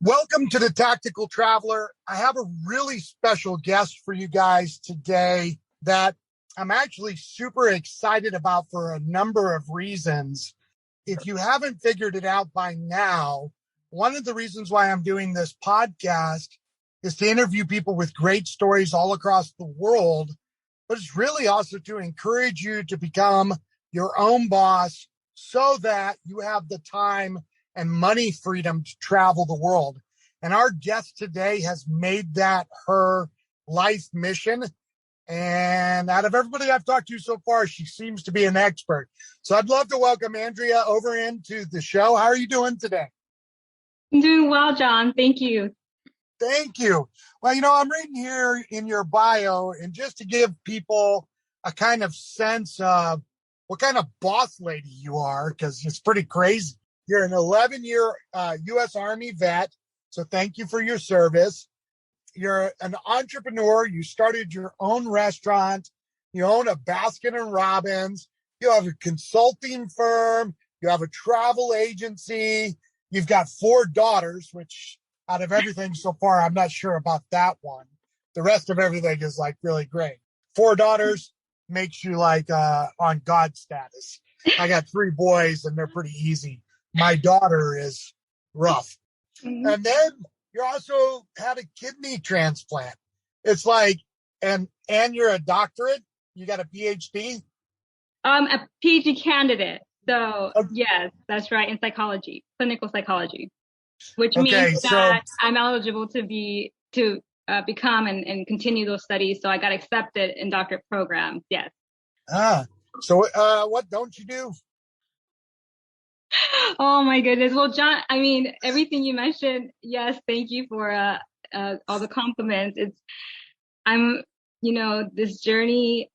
Welcome to the Tactical Traveler. I have a really special guest for you guys today that I'm actually super excited about for a number of reasons. If you haven't figured it out by now, one of the reasons why I'm doing this podcast is to interview people with great stories all across the world, but it's really also to encourage you to become your own boss so that you have the time and money freedom to travel the world. And our guest today has made that her life mission. And out of everybody I've talked to so far, she seems to be an expert. So I'd love to welcome Andrea Overend to the show. How are you doing today? I'm doing well, John. Thank you. Thank you. Well, I'm reading here in your bio, and just to give people a kind of sense of what kind of boss lady you are, because it's pretty crazy. You're an 11-year U.S. Army vet, so thank you for your service. You're an entrepreneur. You started your own restaurant. You own a Baskin and Robbins. You have a consulting firm. You have a travel agency. You've got 4 daughters, which out of everything so far, I'm not sure about that one. The rest of everything is like really great. 4 daughters makes you like on God status. I got 3 boys and they're pretty easy. My daughter is rough. Mm-hmm. And then you also had a kidney transplant. It's like, and you're a doctorate? You got a PhD? A PhD candidate. So yes, that's right. In psychology, clinical psychology, which means that I'm eligible to become and continue those studies. So I got accepted in doctorate programs. Yes. So what don't you do? Oh my goodness. Well, John, I mean, everything you mentioned, yes, thank you for all the compliments. This journey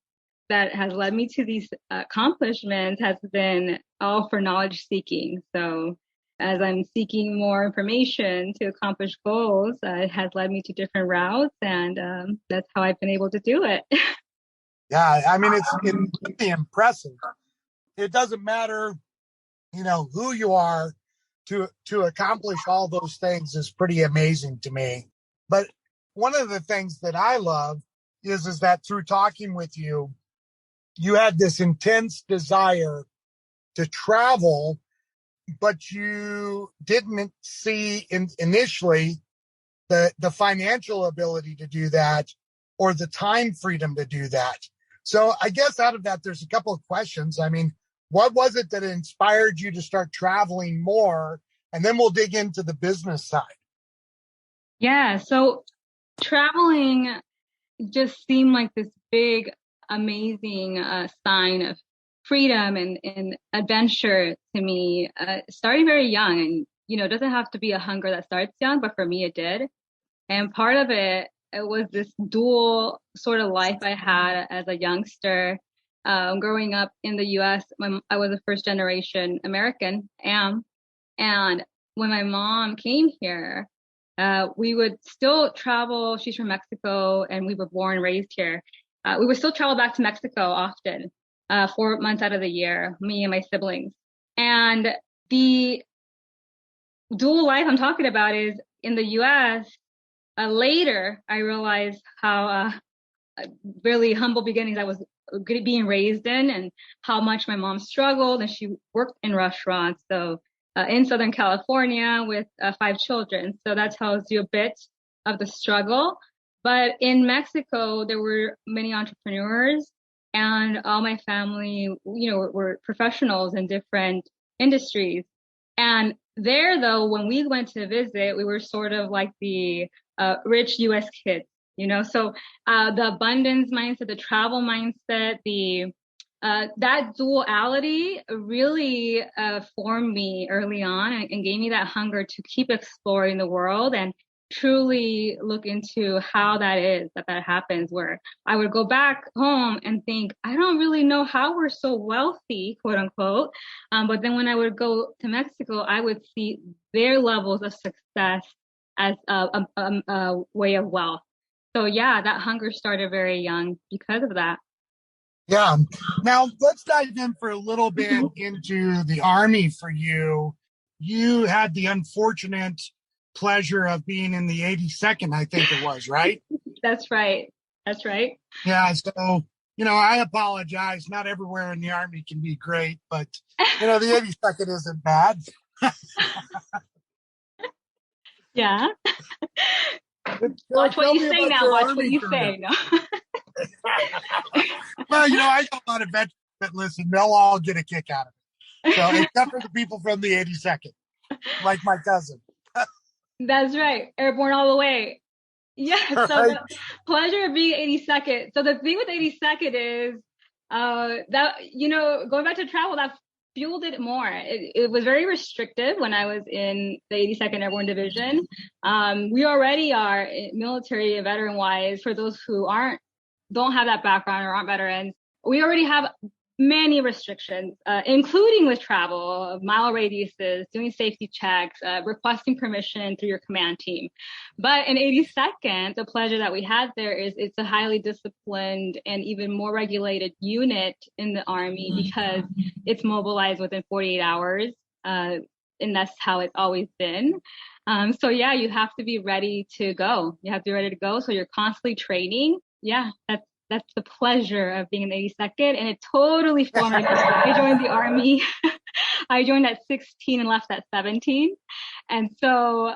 that has led me to these accomplishments has been all for knowledge seeking. So as I'm seeking more information to accomplish goals, it has led me to different routes, and that's how I've been able to do it. Yeah, I mean, it's really impressive. It doesn't matter who you are, to accomplish all those things is pretty amazing to me. But one of the things that I love is that through talking with you, you had this intense desire to travel, but you didn't see initially the financial ability to do that or the time freedom to do that. So I guess out of that, there's a couple of questions. I mean, what was it that inspired you to start traveling more? And then we'll dig into the business side. Yeah. So traveling just seemed like this big, amazing sign of freedom and adventure to me, starting very young. And, it doesn't have to be a hunger that starts young, but for me, it did. And part of it was this dual sort of life I had as a youngster. Growing up in the U.S., I was a first generation American, and when my mom came here, we would still travel. She's from Mexico, and we were born and raised here. We would still travel back to Mexico often, 4 months out of the year, me and my siblings. And the dual life I'm talking about is in the U.S. Later, I realized how really humble beginnings I was being raised in, and how much my mom struggled, and she worked in restaurants. So in Southern California with 5 children. So that tells you a bit of the struggle. But in Mexico, there were many entrepreneurs, and all my family, were professionals in different industries. And there, though, when we went to visit, we were sort of like the rich U.S. kids. So the abundance mindset, the travel mindset, that duality really formed me early on and gave me that hunger to keep exploring the world and truly look into how that happens, where I would go back home and think, I don't really know how we're so wealthy, quote unquote. But then when I would go to Mexico, I would see their levels of success as a way of wealth. So yeah, that hunger started very young because of that. Yeah. Now let's dive in for a little bit into the Army for you. You had the unfortunate pleasure of being in the 82nd, I think it was, right? That's right. That's right. Yeah. So, I apologize. Not everywhere in the Army can be great, but, the 82nd isn't bad. Yeah. So Watch what tell you me say about now. your Watch what Army you career. say. No. Well, I know a lot of veterans that listen. They'll all get a kick out of it. So, except for the people from the 82nd, like my cousin. That's right. Airborne all the way. Yeah. So Right? the pleasure of being 82nd. So the thing with 82nd is that, going back to travel, that fueled it more. It was very restrictive when I was in the 82nd Airborne Division. We already are military veteran wise, for those who don't have that background or aren't veterans, we already have many restrictions, including with travel, mile radiuses, doing safety checks, requesting permission through your command team. But in 82nd, the pleasure that we had there is it's a highly disciplined and even more regulated unit in the Army because it's mobilized within 48 hours. And that's how it's always been. So yeah, you have to be ready to go. You have to be ready to go. So you're constantly training. Yeah, that's the pleasure of being in the 82nd, and it totally formative. I joined the Army. I joined at 16 and left at 17. And so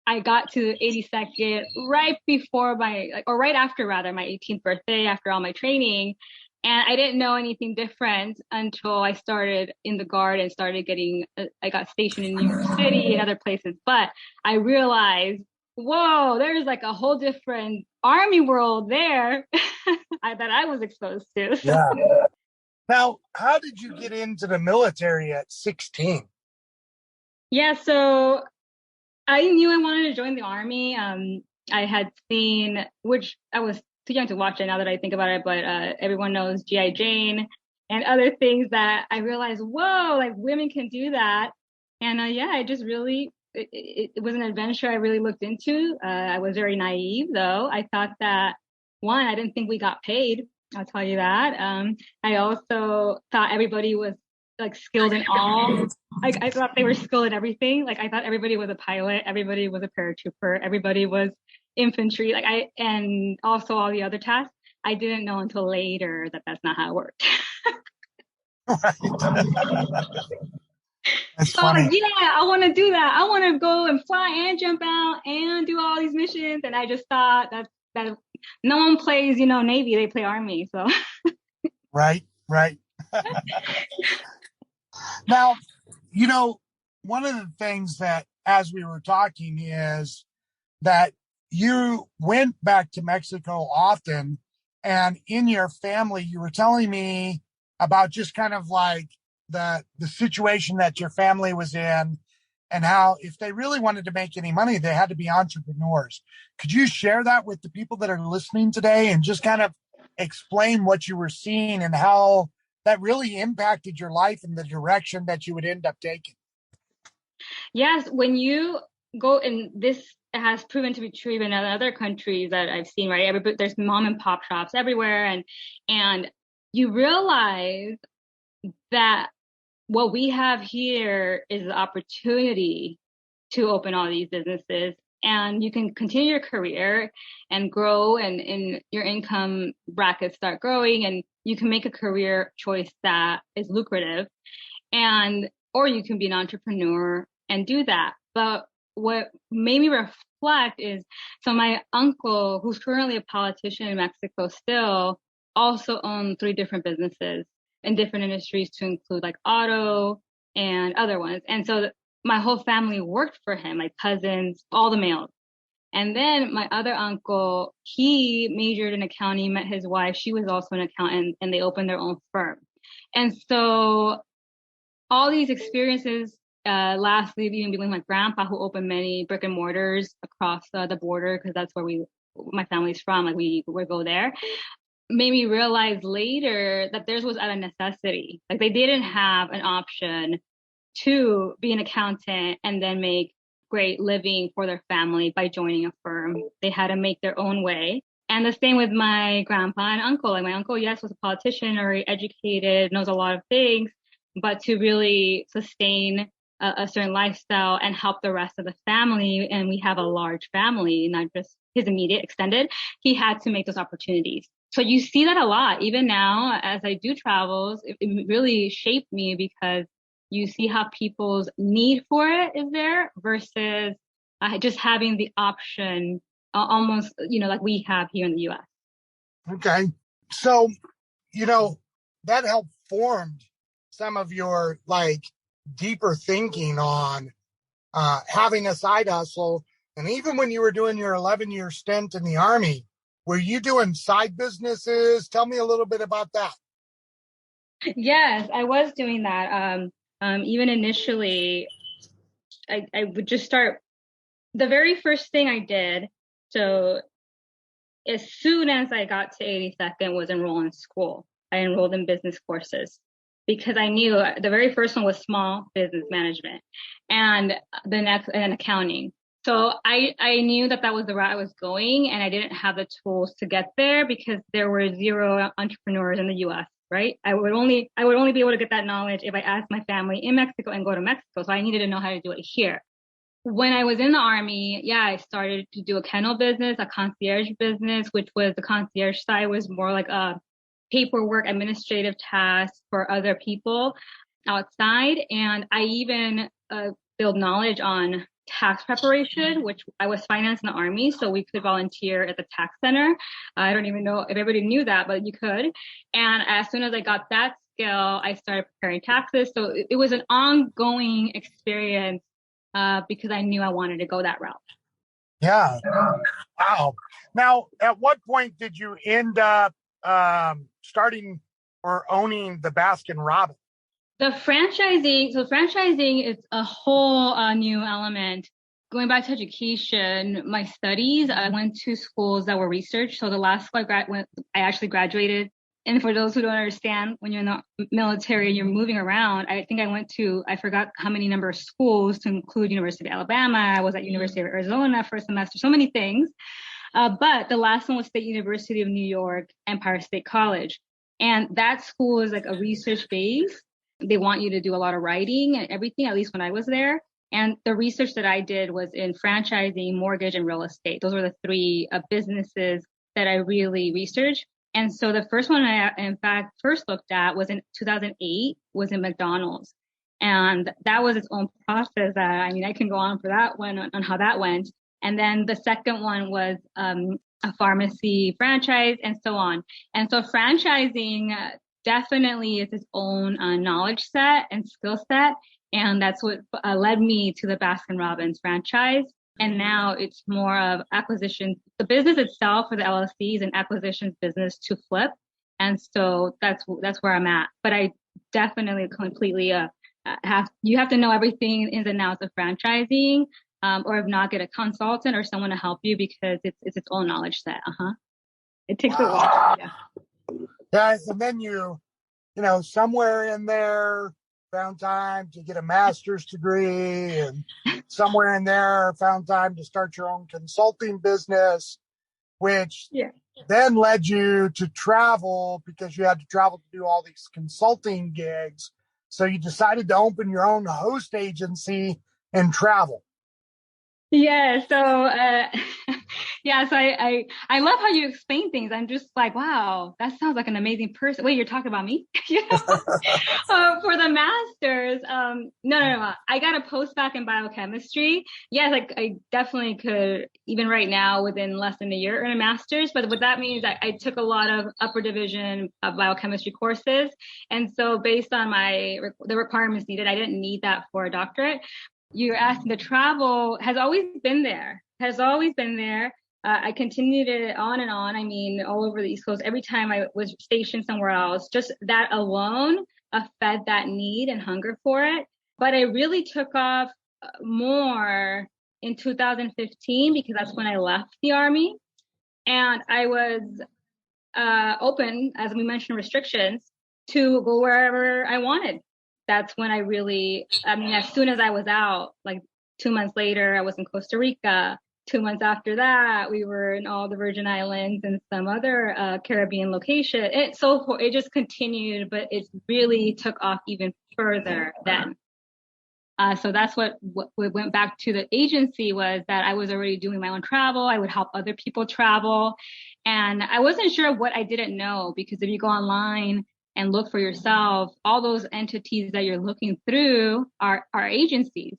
I got to 82nd right before right after rather, my 18th birthday, after all my training. And I didn't know anything different until I started in the Guard and I got stationed in New York City and other places. But I realized, whoa, there's like a whole different Army world there that I was exposed to. So. Yeah. Now, how did you get into the military at 16? Yeah, so I knew I wanted to join the Army. I had seen, which I was too young to watch it now that I think about it, but everyone knows G.I. Jane and other things that I realized, whoa, like women can do that. And yeah, I just really, it was an adventure I really looked into. I was very naive though. I thought that, one, I didn't think we got paid. I'll tell you that. I also thought everybody was like skilled in all. Like I thought they were skilled in everything. Like I thought everybody was a pilot, everybody was a paratrooper, everybody was infantry. And also all the other tasks. I didn't know until later that that's not how it worked. That's So I'm funny. like, yeah, I want to do that. I want to go and fly and jump out and do all these missions. And I just thought that no one plays, Navy, they play Army. So Right. Now, one of the things that, as we were talking, is that you went back to Mexico often, and in your family, you were telling me about just kind of like the situation that your family was in, and how if they really wanted to make any money, they had to be entrepreneurs. Could you share that with the people that are listening today, and just kind of explain what you were seeing and how that really impacted your life and the direction that you would end up taking? yes, when you go, and this has proven to be true even in other countries that I've seen, right? There's mom and pop shops everywhere, and you realize that what we have here is the opportunity to open all these businesses, and you can continue your career and grow, and your income brackets start growing, and you can make a career choice that is lucrative, or you can be an entrepreneur and do that. But what made me reflect is, so my uncle, who's currently a politician in Mexico still, also owned 3 different businesses in different industries, to include like auto and other ones. And so my whole family worked for him, my cousins, all the males. And then my other uncle, he majored in accounting, met his wife. She was also an accountant, and they opened their own firm. And so all these experiences, lastly, even being with my grandpa, who opened many brick and mortars across the border, because that's where my family's from, like we go there, made me realize later that theirs was out of necessity. Like they didn't have an option to be an accountant and then make great living for their family by joining a firm. They had to make their own way. And the same with my grandpa and uncle. Like my uncle, yes, was a politician, very educated, knows a lot of things, but to really sustain a certain lifestyle and help the rest of the family. And we have a large family, not just his immediate extended. He had to make those opportunities. So you see that a lot. Even now, as I do travels, it really shaped me because you see how people's need for it is there versus just having the option almost, like we have here in the U.S. Okay. So, that helped form some of your deeper thinking on having a side hustle. And even when you were doing your 11-year stint in the Army, were you doing side businesses? Tell me a little bit about that. Yes, I was doing that. Even initially, I would just start. The very first thing I did, so as soon as I got to 82nd, was enroll in school. I enrolled in business courses because I knew the very first one was small business management and the next and accounting. So I knew that was the route I was going, and I didn't have the tools to get there because there were zero entrepreneurs in the US, right? I would only be able to get that knowledge if I asked my family in Mexico and go to Mexico. So I needed to know how to do it here. When I was in the Army, I started to do a kennel business, a concierge business, which was the concierge side was more like a paperwork administrative task for other people outside. And I even build knowledge on tax preparation, which I was financed in the Army, so we could volunteer at the tax center. I don't even know if everybody knew that, but you could. And as soon as I got that skill, I started preparing taxes. So it was an ongoing experience because I knew I wanted to go that route. Yeah. Wow. Now, at what point did you end up starting or owning the Baskin Robbins? The franchising, so franchising is a whole new element. Going back to education, my studies, I went to schools that were research. So the last school I actually graduated. And for those who don't understand, when you're in the military and you're moving around, I think I forgot how many number of schools to include University of Alabama. I was at University of Arizona for a semester, so many things. But the last one was State University of New York, Empire State College. And that school is like a research base. They want you to do a lot of writing and everything, at least when I was there. And the research that I did was in franchising, mortgage, and real estate. Those were the three businesses that I really researched. And so the first one I, in fact, first looked at was in 2008, was in McDonald's. And that was its own process. I can go on for that one on how that went. And then the second one was a pharmacy franchise and so on. And so franchising definitely is its own knowledge set and skill set. And that's what led me to the Baskin Robbins franchise. And now it's more of acquisition. The business itself for the LLC is an acquisitions business to flip. And so that's where I'm at. But I definitely completely you have to know everything ins and outs of franchising, or if not, get a consultant or someone to help you because it's its own knowledge set. It takes a while. Yeah. Guys, and then somewhere in there found time to get a master's degree, and somewhere in there found time to start your own consulting business, which then led you to travel because you had to travel to do all these consulting gigs. So you decided to open your own host agency and travel. Yeah. So, so I love how you explain things. I'm just like, wow, that sounds like an amazing person. Wait, you're talking about me? For the masters. No. I got a postdoc in biochemistry. Yes, I definitely could, even right now, within less than a year, earn a master's. But what that means, I took a lot of upper division of biochemistry courses. And so based on the requirements needed, I didn't need that for a doctorate. You're asking, the travel has always been there. I continued it on and on. All over the East Coast. Every time I was stationed somewhere else, just that alone fed that need and hunger for it. But I really took off more in 2015 because that's when I left the Army. And I was open, as we mentioned, restrictions, to go wherever I wanted. That's when I really, as soon as I was out, like 2 months later, I was in Costa Rica. 2 months after that, we were in all the Virgin Islands and some other Caribbean location. It just continued, but it really took off even further then. So that's what we went back to the agency, was that I was already doing my own travel. I would help other people travel. And I wasn't sure what I didn't know, because if you go online and look for yourself, all those entities that you're looking through are agencies.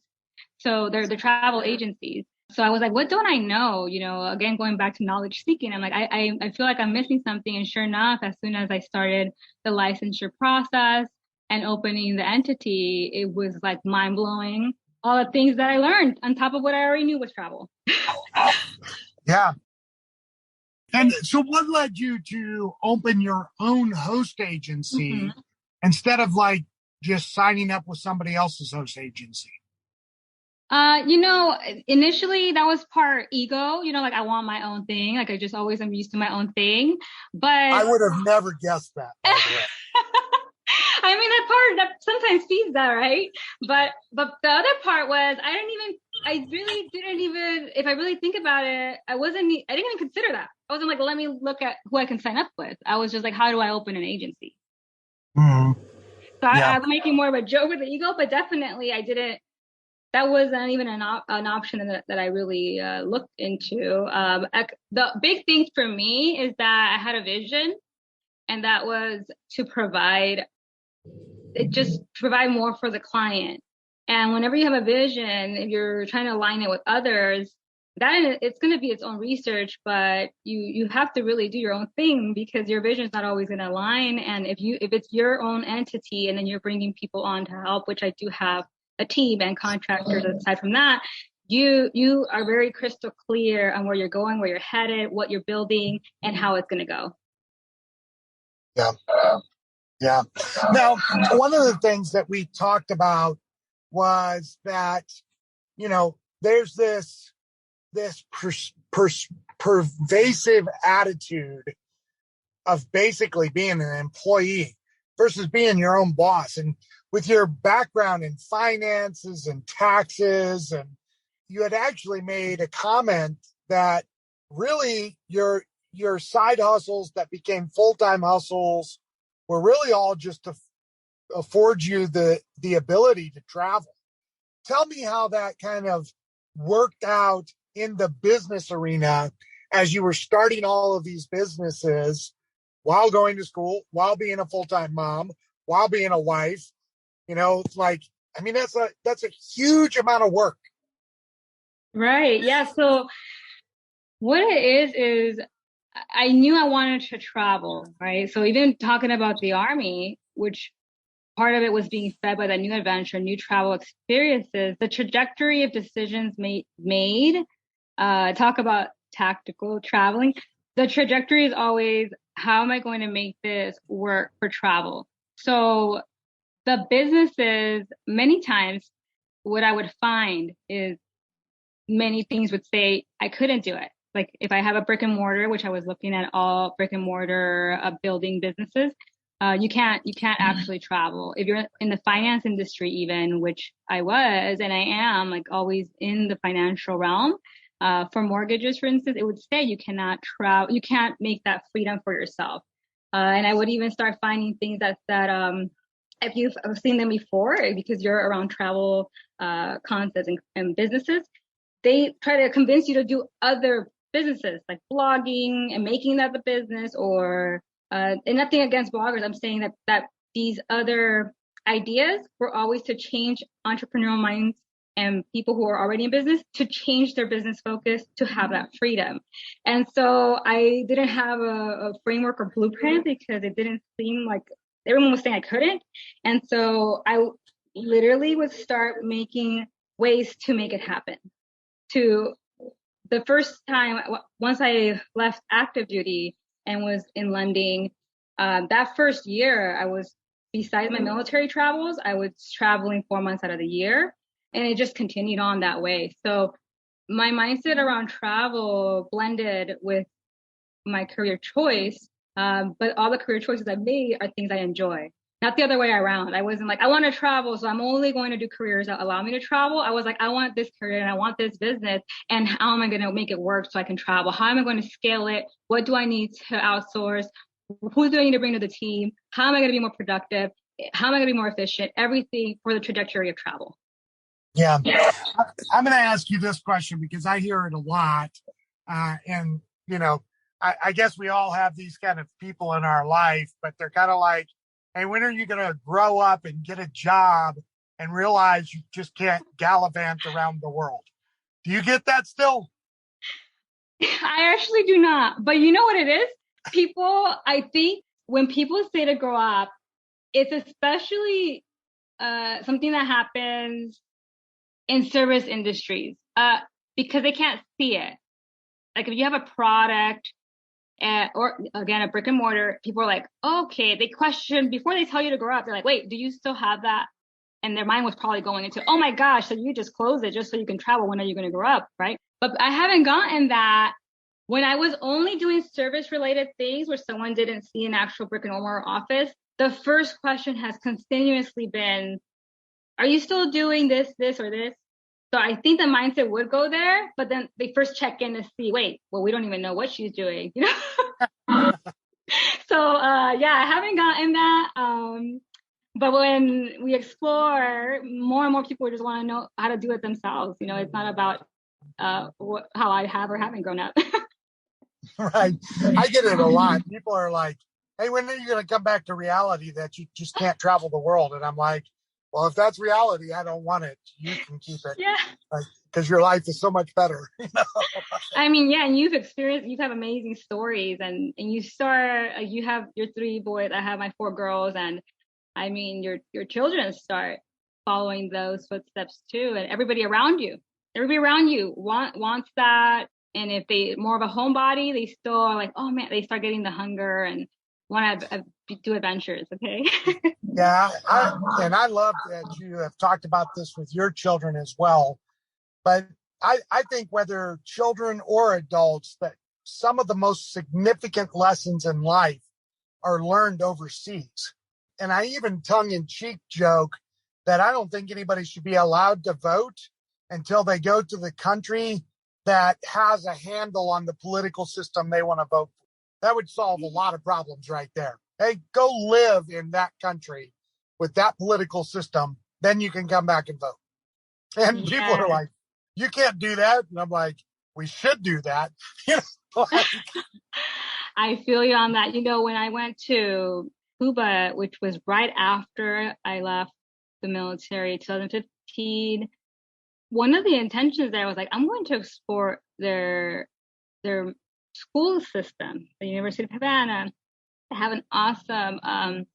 So they're the travel agencies. So I was like, what don't I know? You know, again, going back to knowledge seeking, I'm like, I feel like I'm missing something. And sure enough, as soon as I started the licensure process and opening the entity, it was like mind blowing. All the things that I learned on top of what I already knew was travel. Yeah. And so what led you to open your own host agency instead of like just signing up with somebody else's host agency? You know, initially that was part ego, you know, like I want my own thing. Like I just always am used to my own thing. But I would have never guessed that, by the way. I mean, that part that sometimes feeds that, right? But the other part was I really didn't even, if I really think about it, I didn't even consider that. I wasn't like, let me look at who I can sign up with. I was just like, how do I open an agency? Mm-hmm. So Yeah. I'm making more of a joke with the ego, but definitely I didn't. That wasn't even an option that I really looked into. The big thing for me is that I had a vision, and that was to provide more for the client. And whenever you have a vision, if you're trying to align it with others, that it's going to be its own research, but you have to really do your own thing, because your vision is not always going to align. And if it's your own entity and then you're bringing people on to help, which I do have a team and contractors aside from that, you are very crystal clear on where you're going, where you're headed, what you're building, and how it's going to go. Yeah. Yeah. Now, one of the things that we talked about was that, you know, there's this pervasive attitude of basically being an employee versus being your own boss. And with your background in finances and taxes, and you had actually made a comment that really your side hustles that became full-time hustles were really all just to afford you the ability to travel. Tell me how that kind of worked out in the business arena as you were starting all of these businesses while going to school, while being a full-time mom, while being a wife. You know, it's like, I mean, that's a huge amount of work. Right. Yeah. So what it is I knew I wanted to travel, right? So even talking about the Army, which part of it was being fed by that new adventure, new travel experiences, the trajectory of decisions made, talk about tactical traveling. The trajectory is always, how am I going to make this work for travel? So the businesses, many times, what I would find is many things would say I couldn't do it. Like if I have a brick and mortar, which I was looking at all brick and mortar building businesses, you can't actually travel. If you're in the finance industry, even, which I was and I am, like always in the financial realm, for mortgages, for instance, it would say you cannot travel, you can't make that freedom for yourself. And I would even start finding things that if you've seen them before, because you're around travel concepts and businesses, they try to convince you to do other businesses like blogging and making that the business, or and nothing against bloggers. I'm saying that these other ideas were always to change entrepreneurial minds and people who are already in business to change their business focus to have that freedom. And so I didn't have a framework or blueprint, because it didn't seem like everyone was saying I couldn't. And so I literally would start making ways to make it happen. To the first time, once I left active duty and was in London, that first year I was, besides my military travels, I was traveling 4 months out of the year, and it just continued on that way. So my mindset around travel blended with my career choice. But all the career choices I've made are things I enjoy, not the other way around. I wasn't like, I want to travel, so I'm only going to do careers that allow me to travel. I was like, I want this career and I want this business, and how am I going to make it work so I can travel? How am I going to scale it? What do I need to outsource? Who do I need to bring to the team? How am I going to be more productive? How am I going to be more efficient? Everything for the trajectory of travel. Yeah. I'm going to ask you this question because I hear it a lot. And, you know, I guess we all have these kind of people in our life, but they're kind of like, hey, when are you going to grow up and get a job and realize you just can't gallivant around the world? Do you get that still? I actually do not. But you know what it is? People, I think when people say to grow up, it's especially something that happens in service industries because they can't see it. Like if you have a product or again, a brick and mortar, people are like, oh, okay, they question before they tell you to grow up. They're like, wait, do you still have that? And their mind was probably going into, oh my gosh, so you just close it just so you can travel. When are you going to grow up? Right. But I haven't gotten that. When I was only doing service related things where someone didn't see an actual brick and mortar office, the first question has continuously been, are you still doing this, this, or this? So I think the mindset would go there, but then they first check in to see, wait, well, we don't even know what she's doing, you know? So, yeah, I haven't gotten that. But when we explore, more and more people just want to know how to do it themselves. You know, it's not about how I have or haven't grown up. Right. I get it a lot. People are like, hey, when are you going to come back to reality that you just can't travel the world? And I'm like, well, if that's reality, I don't want it. You can keep it. Yeah. Because your life is so much better. You know? I mean, yeah, and you have amazing stories, and you start, you have your 3 boys, I have my 4 girls, and I mean, your children start following those footsteps too, and everybody around you wants that. And if they more of a homebody, they still are like, oh man, they start getting the hunger and want to do adventures. Okay. Yeah. I love that you have talked about this with your children as well. But I think whether children or adults, that some of the most significant lessons in life are learned overseas. And I even tongue in cheek joke that I don't think anybody should be allowed to vote until they go to the country that has a handle on the political system they want to vote for. That would solve a lot of problems right there. Hey, go live in that country with that political system, then you can come back and vote. And people are Yeah. like, you can't do that. And I'm like, we should do that. You know, like, I feel you on that. You know, when I went to Cuba, which was right after I left the military, 2015, one of the intentions there was like, I'm going to explore their school system. The University of Havana have an awesome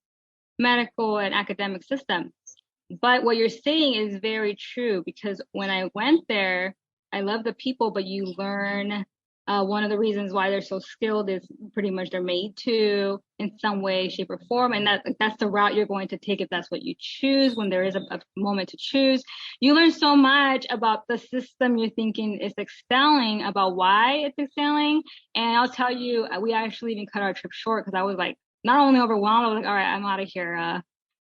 medical and academic system. But what you're saying is very true because when I went there, I love the people, but you learn one of the reasons why they're so skilled is pretty much they're made to in some way, shape, or form. And that's the route you're going to take if that's what you choose when there is a moment to choose. You learn so much about the system you're thinking is excelling, about why it's excelling. And I'll tell you, we actually even cut our trip short because I was like, not only overwhelmed, I was like, all right, I'm out of here.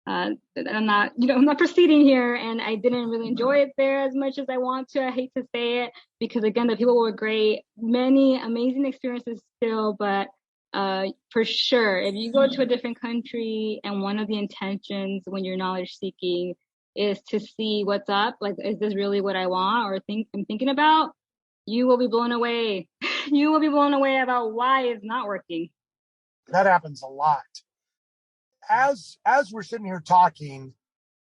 I'm not proceeding here, and I didn't really enjoy it there as much as I want to. I hate to say it because again, the people were great, many amazing experiences still, but for sure, if you go to a different country and one of the intentions when you're knowledge seeking is to see what's up, like, is this really what I want or I'm thinking about? You will be blown away. You will be blown away about why it's not working. that happens a lot. As we're sitting here talking,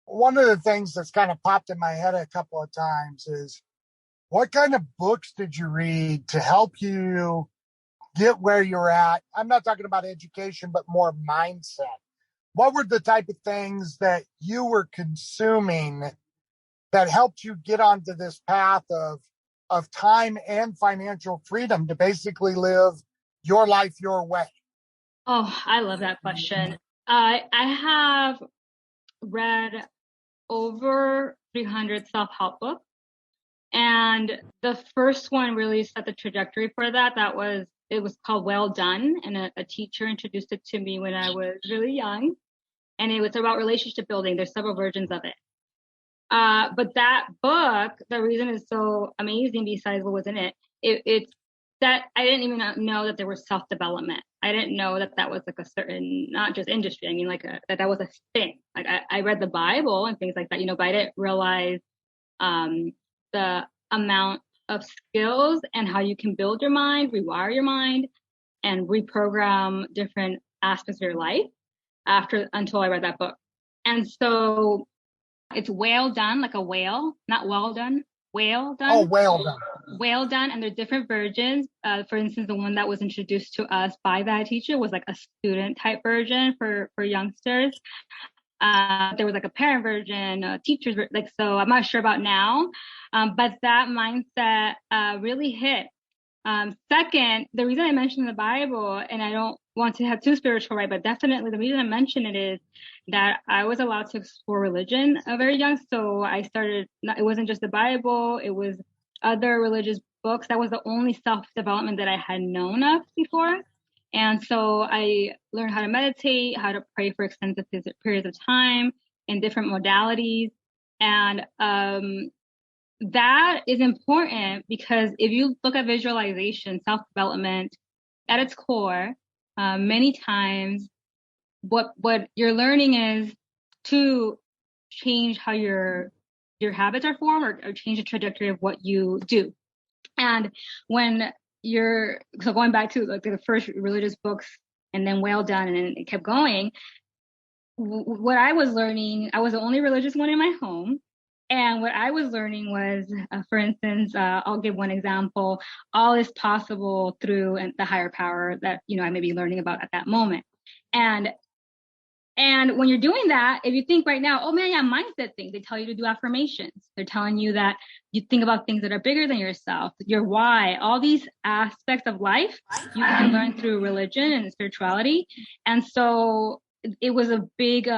one of the things that's kind of popped in my head a couple of times is what kind of books did you read to help you get where you're at? I'm not talking about education, but more mindset. What were the type of things that you were consuming that helped you get onto this path of time and financial freedom to basically live your life your way? Oh, I love that question. I have read over 300 self-help books. And the first one really set the trajectory for that. It was called Well Done. And a teacher introduced it to me when I was really young. And it was about relationship building. There's several versions of it. But that book, the reason it's so amazing besides what was in it's that I didn't even know that there was self-development. I didn't know that was like a certain, not just industry. I mean, like that was a thing. Like I read the Bible and things like that, but I didn't realize the amount of skills and how you can build your mind, rewire your mind, and reprogram different aspects of your life until I read that book. And so it's whale done, like a whale, not well done, whale done. Oh, well done. Whale done. And there are different versions. For instance, the one that was introduced to us by that teacher was like a student type version for youngsters. There was like a parent version, teachers, like, so I'm not sure about now. But that mindset really hit. Second, the reason I mentioned the Bible, and I don't want to have too spiritual, right? But definitely the reason I mention it is that I was allowed to explore religion very young. So I started, it wasn't just the Bible, it was other religious books. That was the only self-development that I had known of before. And so I learned how to meditate, how to pray for extensive periods of time in different modalities. And that is important because if you look at visualization, self-development at its core, many times what you're learning is to change how your habits are formed or change the trajectory of what you do. And when so going back to like the first religious books and then Well Done, and then it kept going, what I was learning, I was the only religious one in my home. And what I was learning was, for instance, I'll give one example. All is possible through the higher power that, I may be learning about at that moment. And when you're doing that, if you think right now, oh man, yeah, mindset things, they tell you to do affirmations. They're telling you that you think about things that are bigger than yourself, your why, all these aspects of life you can learn through religion and spirituality. And so it was a big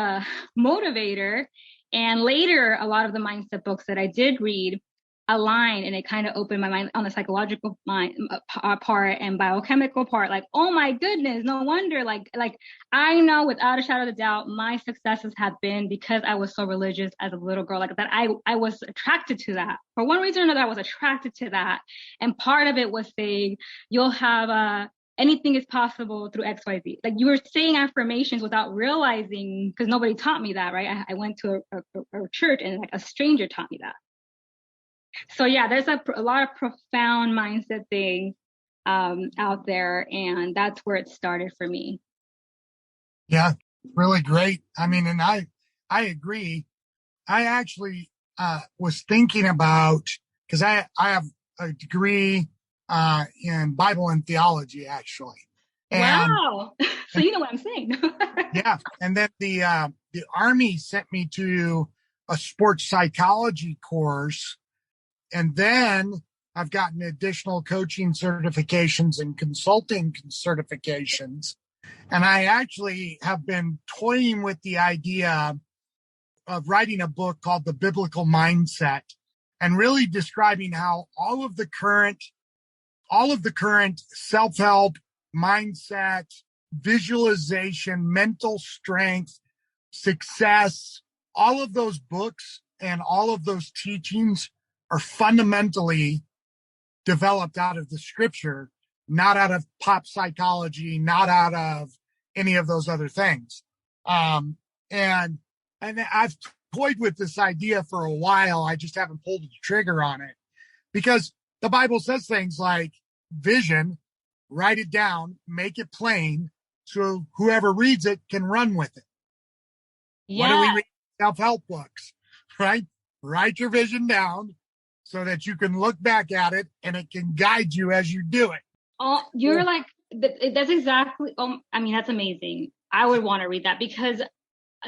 motivator. And later, a lot of the mindset books that I did read aligned, and it kind of opened my mind on the psychological mind part and biochemical part. Like, oh my goodness, no wonder. Like I know without a shadow of a doubt, my successes have been because I was so religious as a little girl. Like that, I was attracted to that for one reason or another. I was attracted to that, and part of it was saying you'll have anything is possible through XYZ. Like you were saying affirmations without realizing, because nobody taught me that, right? I went to a church and like a stranger taught me that. So yeah, there's a lot of profound mindset things out there, and that's where it started for me. Yeah, really great. I mean, and I agree. I actually was thinking about, because I have a degree in Bible and theology, actually. And, wow. So you know what I'm saying. Yeah. And then the Army sent me to a sports psychology course. And then I've gotten additional coaching certifications and consulting certifications. And I actually have been toying with the idea of writing a book called The Biblical Mindset, and really describing how all of the current self-help, mindset, visualization, mental strength, success, all of those books and all of those teachings are fundamentally developed out of the scripture, not out of pop psychology, not out of any of those other things. And I've toyed with this idea for a while. I just haven't pulled the trigger on it, because the Bible says things like vision, write it down, make it plain, so whoever reads it can run with it. Yeah. What do we read? Self-help books, right? Write your vision down so that you can look back at it and it can guide you as you do it. Oh, you're like, that's exactly, I mean, that's amazing. I would want to read that, because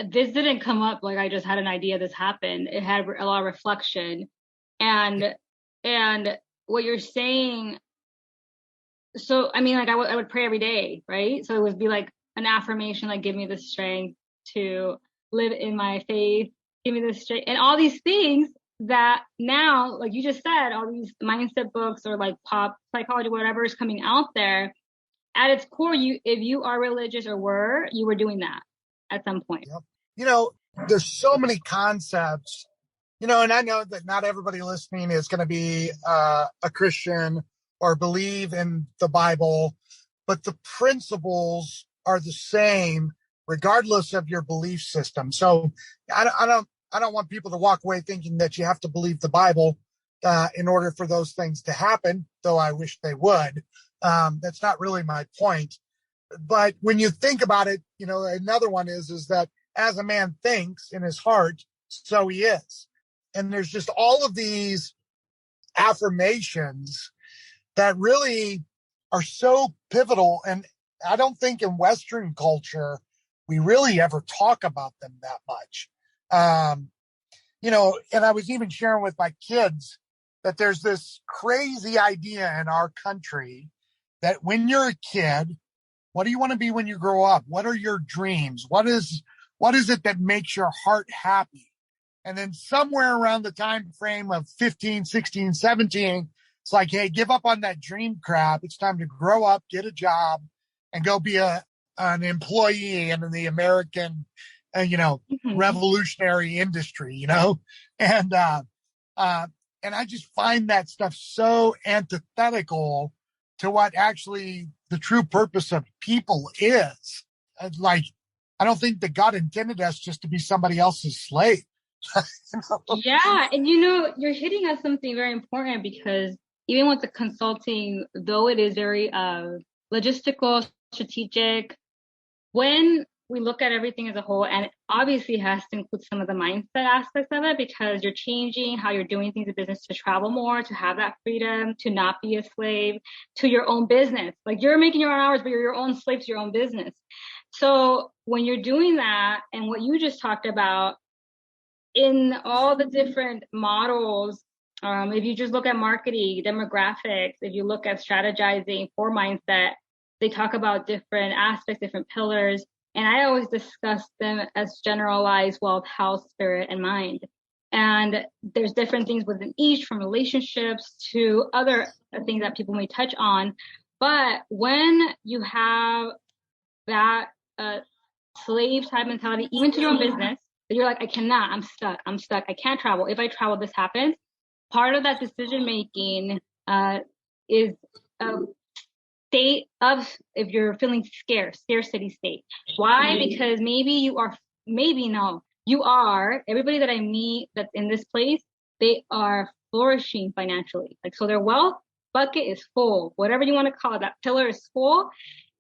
this didn't come up like I just had an idea, this happened. It had a lot of reflection. And what you're saying, so, I mean, like I would pray every day, right? So it would be like an affirmation, like, give me the strength to live in my faith, give me the strength, and all these things that now, like you just said, all these mindset books or like pop psychology, whatever is coming out there, at its core, if you are religious or you were doing that at some point. Yep. There's so many concepts, and I know that not everybody listening is going to be a Christian or believe in the Bible, but the principles are the same regardless of your belief system. So I I don't want people to walk away thinking that you have to believe the Bible in order for those things to happen, though I wish they would. That's not really my point. But when you think about it, another one is that as a man thinks in his heart, so he is. And there's just all of these affirmations that really are so pivotal. And I don't think in Western culture, we really ever talk about them that much. And I was even sharing with my kids that there's this crazy idea in our country that when you're a kid, what do you want to be when you grow up? What are your dreams? What is it that makes your heart happy? And then somewhere around the time frame of 15, 16, 17, it's like, hey, give up on that dream crap. It's time to grow up, get a job, and go be an employee in the American, revolutionary industry, And I just find that stuff so antithetical to what actually the true purpose of people is. Like, I don't think that God intended us just to be somebody else's slave. Yeah. And you're hitting on something very important, because even with the consulting, though it is very logistical, strategic, when we look at everything as a whole, and it obviously has to include some of the mindset aspects of it, because you're changing how you're doing things in business to travel more, to have that freedom, to not be a slave to your own business. Like, you're making your own hours, but you're your own slave to your own business. So when you're doing that, and what you just talked about in all the different models, if you just look at marketing, demographics, if you look at strategizing for mindset, they talk about different aspects, different pillars. And I always discuss them as generalized wealth, health, spirit, and mind. And there's different things within each, from relationships to other things that people may touch on. But when you have that slave type mentality, even to your own business, that you're like, I cannot, I'm stuck, I can't travel. If I travel, this happens. Part of that decision making is a state of, if you're feeling scarcity state. Why? Because you are, everybody that I meet that's in this place, they are flourishing financially. Like, so their wealth bucket is full, whatever you want to call it, that pillar is full.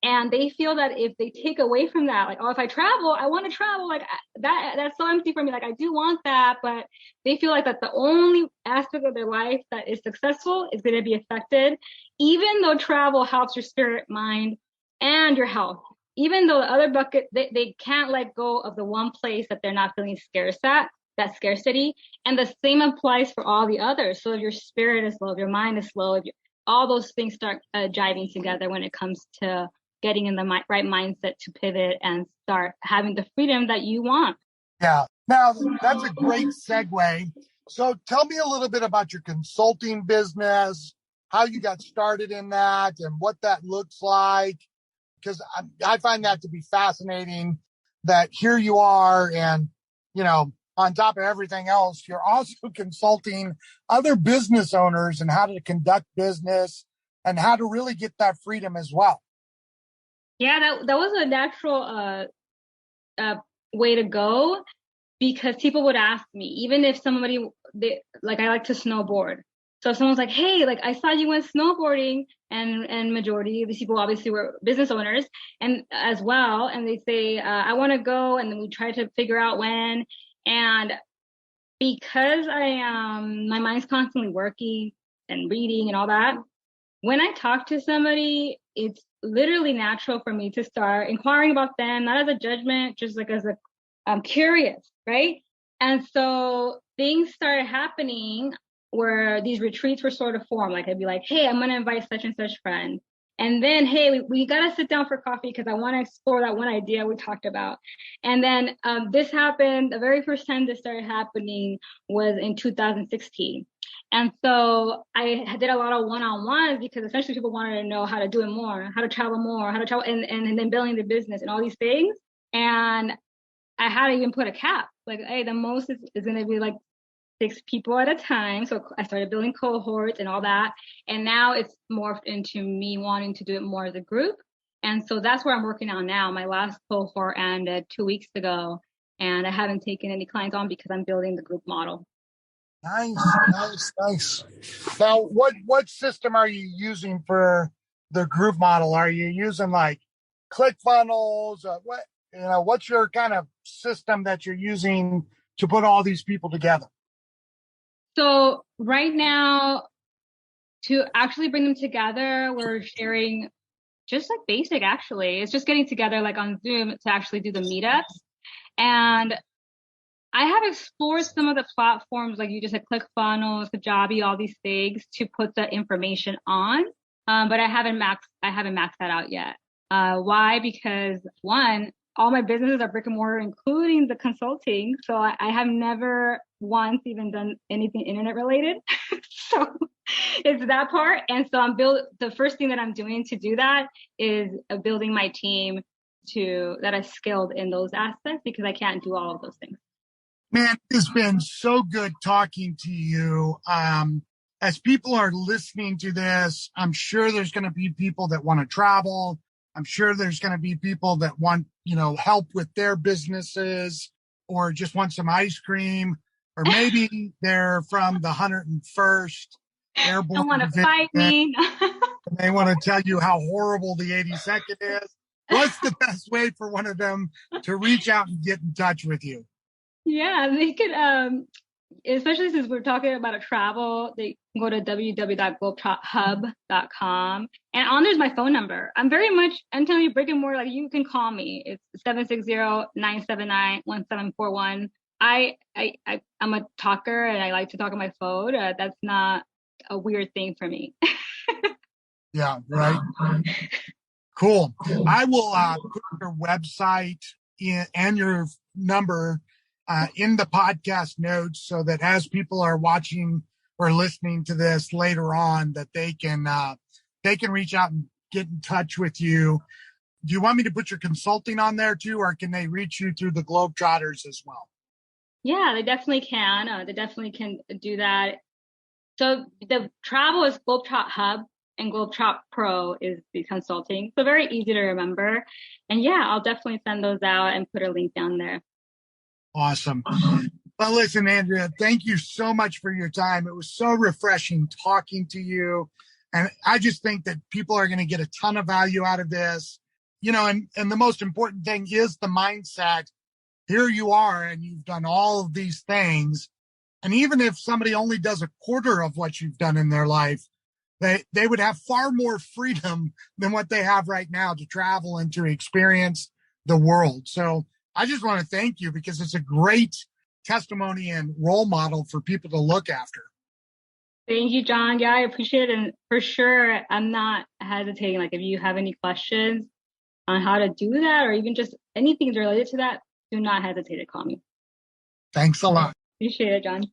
And they feel that if they take away from that, like, oh, if I travel, I want to travel, like that's so empty for me. Like, I do want that, but they feel like that the only aspect of their life that is successful is going to be affected, even though travel helps your spirit, mind, and your health. Even though the other bucket, they can't let go of the one place that they're not feeling scarce at, that scarcity. And the same applies for all the others. So if your spirit is low, if your mind is low, all those things start jiving together when it comes to getting in the right mindset to pivot and start having the freedom that you want. Yeah. Now, that's a great segue. So tell me a little bit about your consulting business, how you got started in that, and what that looks like. Because I find that to be fascinating, that here you are, and, on top of everything else, you're also consulting other business owners and how to conduct business and how to really get that freedom as well. Yeah, that was a natural way to go, because people would ask me, even if somebody, like, I like to snowboard. So if someone's like, hey, like, I saw you went snowboarding, and majority of these people obviously were business owners and as well. And they say, I want to go. And then we try to figure out when. And because my mind's constantly working and reading and all that, when I talk to somebody, it's literally natural for me to start inquiring about them, not as a judgment, just like as I'm curious, right? And so things started happening where these retreats were sort of formed. Like, I'd be like, hey, I'm going to invite such and such friend. And then, hey, we got to sit down for coffee because I want to explore that one idea we talked about. And then this happened. The very first time this started happening was in 2016. And so I did a lot of one-on-ones, because essentially people wanted to know how to do it more, how to travel more, and then building the business and all these things. And I had to even put a cap. Like, hey, the most is going to be like 6 people at a time. So I started building cohorts and all that. And now it's morphed into me wanting to do it more as a group. And so that's where I'm working on now. My last cohort ended 2 weeks ago. And I haven't taken any clients on because I'm building the group model. Nice, nice, nice. Now, what system are you using for the group model? Are you using like ClickFunnels? What's your kind of system that you're using to put all these people together? So right now, to actually bring them together, we're sharing just like basic, actually. It's just getting together like on Zoom to actually do the meetups. And I have explored some of the platforms, like you just said, ClickFunnels, Kajabi, all these things to put the information on. But I haven't maxed that out yet. Why? Because one, all my businesses are brick and mortar, including the consulting. So I have never once even done anything internet related. So it's that part. And so the first thing that I'm doing to do that is building my team that is skilled in those aspects, because I can't do all of those things. Man, it's been so good talking to you. As people are listening to this, I'm sure there's going to be people that want to travel. I'm sure there's going to be people that want, help with their businesses or just want some ice cream. Or maybe they're from the 101st Airborne Don't want to Division, fight me. and they want to tell you how horrible the 82nd is. What's the best way for one of them to reach out and get in touch with you? Yeah, they could, especially since we're talking about a travel, they can go to www.globehub.com. And on there's my phone number. I'm telling you, brick and mortar, like you can call me. It's 760-979-1741. I'm a talker and I like to talk on my phone. That's not a weird thing for me. Yeah, right. Cool. I will put your website and your number in the podcast notes so that as people are watching or listening to this later on, that they can reach out and get in touch with you. Do you want me to put your consulting on there too, or can they reach you through the Globetrotters as well? Yeah, they definitely can. They definitely can do that. So the travel is Globetrot Hub and Globetrot Pro is the consulting. So very easy to remember. And yeah, I'll definitely send those out and put a link down there. Awesome. Well, listen, Andrea, thank you so much for your time. It was so refreshing talking to you. And I just think that people are going to get a ton of value out of this. And the most important thing is the mindset. Here you are, and you've done all of these things. And even if somebody only does a quarter of what you've done in their life, they would have far more freedom than what they have right now to travel and to experience the world. So I just want to thank you because it's a great testimony and role model for people to look after. Thank you, John. Yeah, I appreciate it. And for sure, I'm not hesitating. Like if you have any questions on how to do that or even just anything related to that, do not hesitate to call me. Thanks a lot. Appreciate it, John.